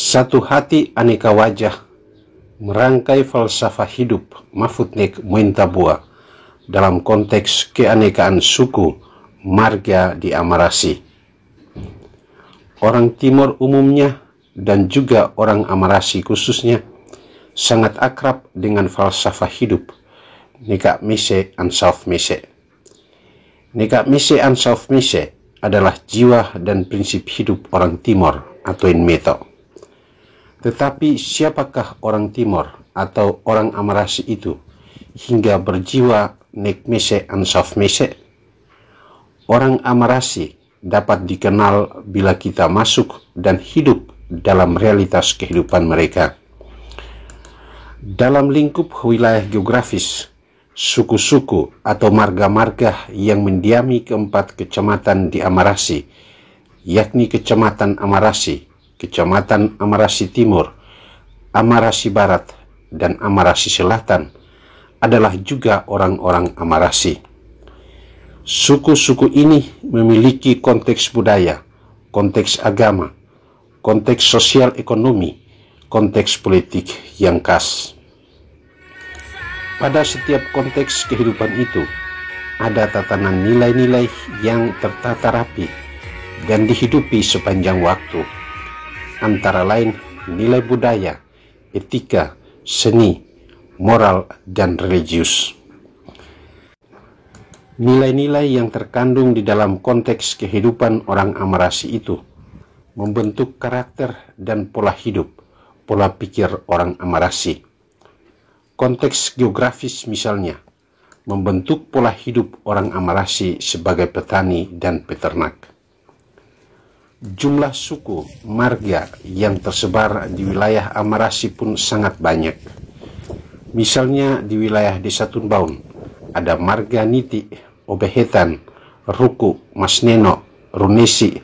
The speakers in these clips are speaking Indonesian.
Satu hati aneka wajah, merangkai falsafah hidup Mahfudnek Mointabua dalam konteks keanekaan suku marga di Amarasi. Orang Timur umumnya dan juga orang Amarasi khususnya sangat akrab dengan falsafah hidup Nekak Mese an South Mese. Nekak Mese an South Mese adalah jiwa dan prinsip hidup orang Timor atau Inmeto. Tetapi siapakah orang Timor atau orang Amarasi itu hingga berjiwa Nek Mese an South Mese? Orang Amarasi dapat dikenal bila kita masuk dan hidup dalam realitas kehidupan mereka. Dalam lingkup wilayah geografis, suku-suku atau marga-marga yang mendiami keempat kecamatan di Amarasi, yakni Kecamatan Amarasi, Kecamatan Amarasi Timur, Amarasi Barat, dan Amarasi Selatan adalah juga orang-orang Amarasi. Suku-suku ini memiliki konteks budaya, konteks agama, konteks sosial ekonomi, konteks politik yang khas. Pada setiap konteks kehidupan itu, ada tatanan nilai-nilai yang tertata rapi dan dihidupi sepanjang waktu. Antara lain nilai budaya, etika, seni, moral, dan religius. Nilai-nilai yang terkandung di dalam konteks kehidupan orang Amarasi itu membentuk karakter dan pola hidup, pola pikir orang Amarasi. Konteks geografis misalnya membentuk pola hidup orang Amarasi sebagai petani dan peternak. Jumlah suku marga yang tersebar di wilayah Amarasi pun sangat banyak. Misalnya di wilayah Desa Tunbaun ada marga Niti, Obehetan, Ruku, Masneno, Runesi,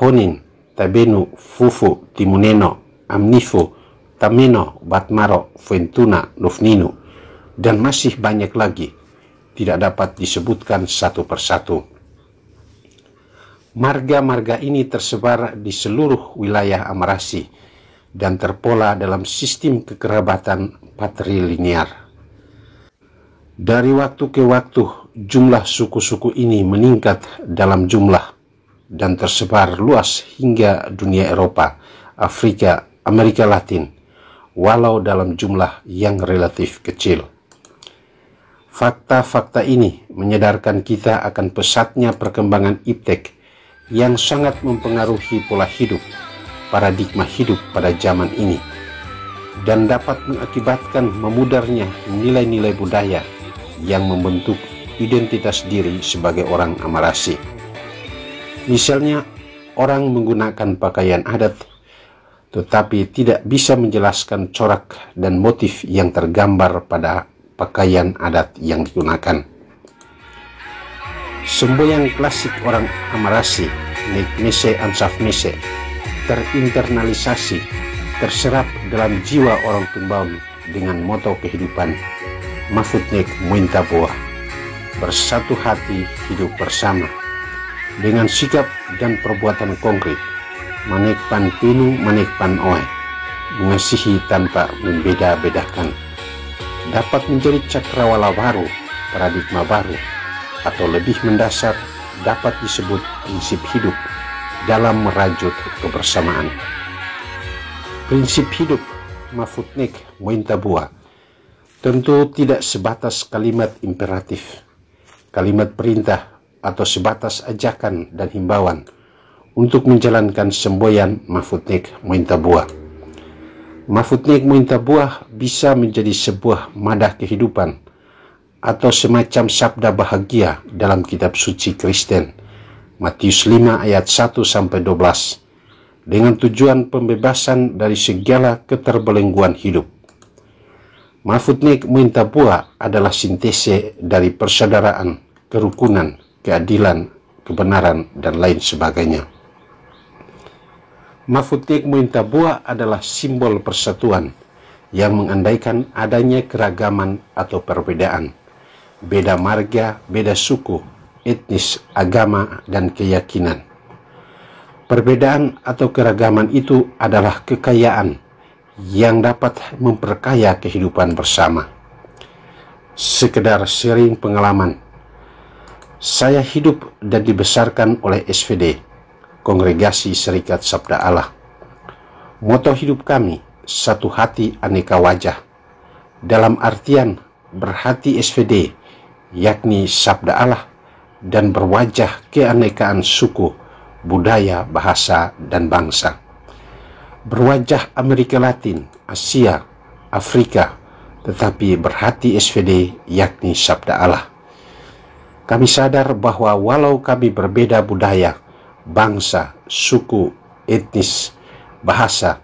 Honin, Tabenu, Fufu, Timuneno, Amnifo, Tameno, Batmaro, Fuentuna, Nufninu, dan masih banyak lagi, tidak dapat disebutkan satu persatu. Marga-marga ini tersebar di seluruh wilayah Amarasi dan terpola dalam sistem kekerabatan patrilinear. Dari waktu ke waktu, jumlah suku-suku ini meningkat dalam jumlah dan tersebar luas hingga dunia Eropa, Afrika, Amerika Latin, walau dalam jumlah yang relatif kecil. Fakta-fakta ini menyadarkan kita akan pesatnya perkembangan iptek yang sangat mempengaruhi pola hidup, paradigma hidup pada zaman ini, dan dapat mengakibatkan memudarnya nilai-nilai budaya yang membentuk identitas diri sebagai orang Amarasi. Misalnya, orang menggunakan pakaian adat, tetapi tidak bisa menjelaskan corak dan motif yang tergambar pada pakaian adat yang digunakan. Semboyan klasik orang Amarasi, Nek Mese an South Mese, terinternalisasi, terserap dalam jiwa orang Tunbaun dengan moto kehidupan Mahfudnek Mointabua, bersatu hati hidup bersama, dengan sikap dan perbuatan konkret, manekpan pinu manekpan oe, mengasihi tanpa membeda-bedakan, dapat menjadi cakrawala baru, paradigma baru, atau lebih mendasar dapat disebut prinsip hidup dalam merajut kebersamaan. Prinsip hidup Mahfudnek Mointabua tentu tidak sebatas kalimat imperatif, kalimat perintah, atau sebatas ajakan dan himbauan untuk menjalankan semboyan Mahfudnek Mointabua. Mahfudnek Mointabua bisa menjadi sebuah madah kehidupan atau semacam sabda bahagia dalam kitab suci Kristen, Matius 5 ayat 1-12, dengan tujuan pembebasan dari segala keterbelengguan hidup. Mahfudnek Mointabua adalah sintese dari persaudaraan, kerukunan, keadilan, kebenaran, dan lain sebagainya. Mahfudnek Mointabua adalah simbol persatuan yang mengandaikan adanya keragaman atau perbedaan, beda marga, beda suku, etnis, agama, dan keyakinan. Perbedaan atau keragaman itu adalah kekayaan yang dapat memperkaya kehidupan bersama. Sekedar sharing pengalaman. Saya hidup dan dibesarkan oleh SVD, Kongregasi Serikat Sabda Allah. Moto hidup kami, satu hati aneka wajah. Dalam artian berhati SVD, yakni Sabda Allah, dan berwajah keanekaan suku, budaya, bahasa, dan bangsa. Berwajah Amerika Latin, Asia, Afrika, tetapi berhati SVD, yakni Sabda Allah. Kami sadar bahwa walau kami berbeda budaya, bangsa, suku, etnis, bahasa,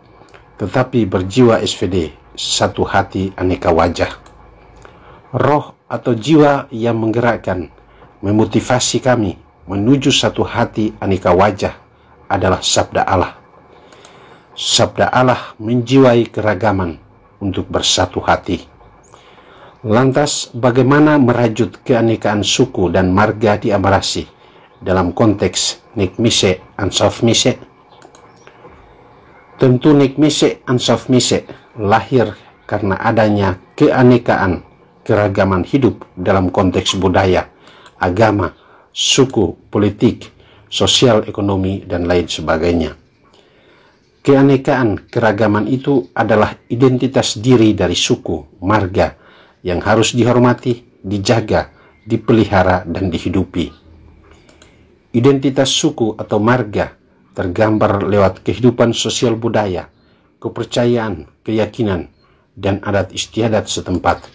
tetapi berjiwa SVD, satu hati aneka wajah. Roh atau jiwa yang menggerakkan, memotivasi kami menuju satu hati aneka wajah adalah Sabda Allah. Sabda Allah menjiwai keragaman untuk bersatu hati. Lantas bagaimana merajut keanekaan suku dan marga di Amarasi dalam konteks Nik Mise Ansauf Mise? Tentu Nik Mise Ansauf Mise lahir karena adanya keanekaan keragaman hidup dalam konteks budaya, agama, suku, politik, sosial, ekonomi, dan lain sebagainya. Keanekaan keragaman itu adalah identitas diri dari suku, marga yang harus dihormati, dijaga, dipelihara, dan dihidupi. Identitas suku atau marga tergambar lewat kehidupan sosial budaya, kepercayaan, keyakinan, dan adat istiadat setempat,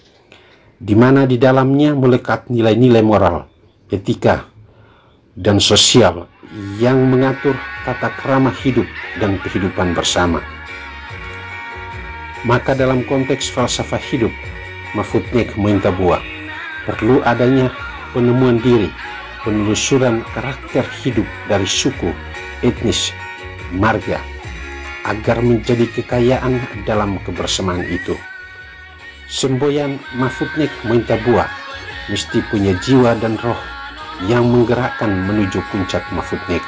di mana di dalamnya melekat nilai-nilai moral, etika, dan sosial yang mengatur tata krama hidup dan kehidupan bersama. Maka dalam konteks falsafah hidup, Mahfud Nik Mointabua, perlu adanya penemuan diri, penelusuran karakter hidup dari suku, etnis, marga, agar menjadi kekayaan dalam kebersamaan itu. Semboyan Mahfud Nik Mointabua mesti punya jiwa dan roh yang menggerakkan menuju puncak Mahfud Nik.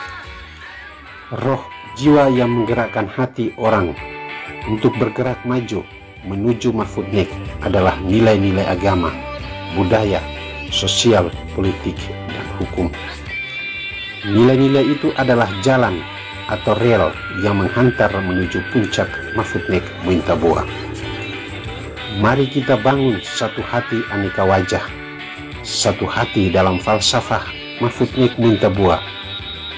Roh jiwa yang menggerakkan hati orang untuk bergerak maju menuju Mahfud Nik adalah nilai-nilai agama, budaya, sosial, politik, dan hukum. Nilai-nilai itu adalah jalan atau rel yang menghantar menuju puncak Mahfud Nik Mointabua. Mari kita bangun satu hati aneka wajah, satu hati dalam falsafah Mahfud Nik Mointabua,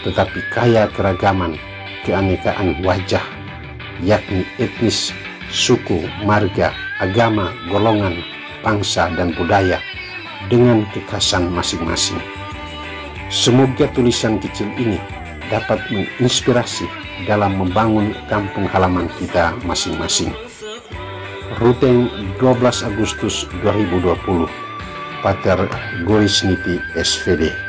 tetapi kaya keragaman, keanekaan wajah, yakni etnis, suku, marga, agama, golongan, bangsa, dan budaya dengan kekhasan masing-masing. Semoga tulisan kecil ini dapat menginspirasi dalam membangun kampung halaman kita masing-masing. Ruteng 12 Agustus 2020, Pater Gorisniti SVD.